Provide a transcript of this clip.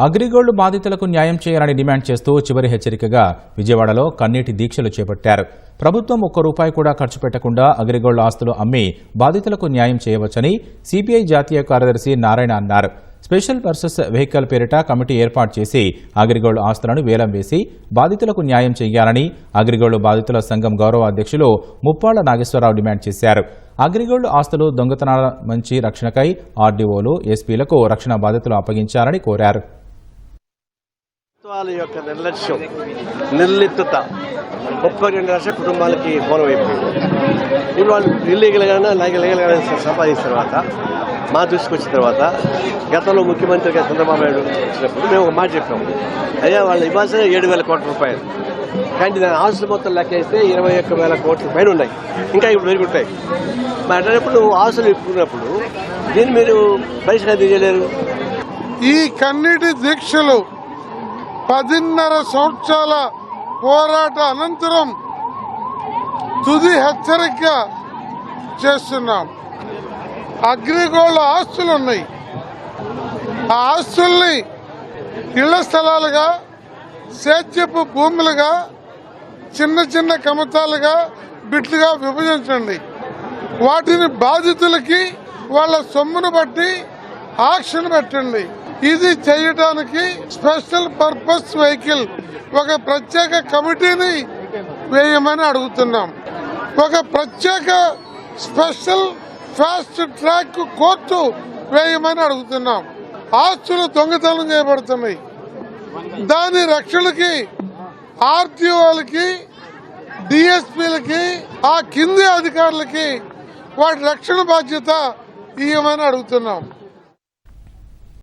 అగ్రిగోల్డ్ బాధితులకు న్యాయం చేయాలని డిమాండ్ చేస్తూ చివరి హెచ్చరికగా విజయవాడలో కన్నీటి దీక్షలు చేపట్టారు. ప్రభుత్వం ₹1 కూడా ఖర్చు పెట్టకుండా అగ్రిగోల్డ్ ఆస్తులు అమ్మి బాధితులకు న్యాయం చేయవచ్చని సిపిఐ జాతీయ కార్యదర్శి నారాయణ అన్నారు. స్పెషల్ పర్పస్ వెహికల్ పేరిట కమిటీ ఏర్పాటు చేసి అగ్రిగోల్డ్ ఆస్తులను వేలం వేసి బాధితులకు న్యాయం చేయాలని అగ్రిగోల్డ్ బాధితుల సంఘం గౌరవ అధ్యక్షులు ముప్పాళ్ల నాగేశ్వరరావు డిమాండ్ చేశారు. అగ్రిగోల్డ్ ఆస్తులు దొంగతనాల నుంచి రక్షణకై ఆర్డీఓలు, ఎస్పీలకు రక్షణ బాధ్యతలు అప్పగించాలని కోరారు. యొక్క నిర్లక్ష్యం, నిర్లిప్తత 32 లక్షల కుటుంబాలకి దూరం అయిపోయింది. ఇప్పుడు వాళ్ళు ఇల్లీగల్గానే లీగల్గానే సంపాదించిన తర్వాత మా దృష్టికి వచ్చిన తర్వాత గతంలో ముఖ్యమంత్రిగా చంద్రబాబు నాయుడు వచ్చినప్పుడు మేము ఒక మాట చెప్పాము, అయ్యా వాళ్ళు ఇవ్వాల్సిన 7,000 కోట్ల రూపాయలు, కానీ దాని ఆస్తులు మొత్తం లెక్కేస్తే 21,000 కోట్ల పైన ఉన్నాయి, ఇంకా ఇప్పుడు పెరుగుంటాయి. మరి అట్టినప్పుడు ఆస్తులు ఎక్కున్నప్పుడు దీన్ని మీరు పరిష్కారం చేయలేరు. ఈ కన్నీటి దీక్షలు 10.5 సంవత్సరాల పోరాట అనంతరం తుది హెచ్చరిక చేస్తున్నాం. అగ్రిగోల్డ్ ఆస్తులు ఉన్నాయి. ఆ ఆస్తుల్ని ఇళ్ల స్థలాలుగా, సేద్యపు భూములుగా, చిన్న చిన్న కమతాలుగా, బిట్లుగా విభజించండి. వాటిని బాధితులకి వాళ్ళ సొమ్మును బట్టి ఆక్షన్ పెట్టండి. ఇది చేయడానికి స్పెషల్ పర్పస్ వెహికల్ ఒక ప్రత్యేక కమిటీని వేయమని అడుగుతున్నాం. ఒక ప్రత్యేక స్పెషల్ ఫాస్ట్ ట్రాక్ కోర్టు వేయమని అడుగుతున్నాం. ఆస్తులు దొంగతనం చేయబడుతున్నాయి. దాని రక్షణకి ఆర్టీఓలకి, డిఎస్పీలకి, ఆ కింది అధికారులకి వాటి రక్షణ బాధ్యత ఇవ్వమని అడుగుతున్నాం.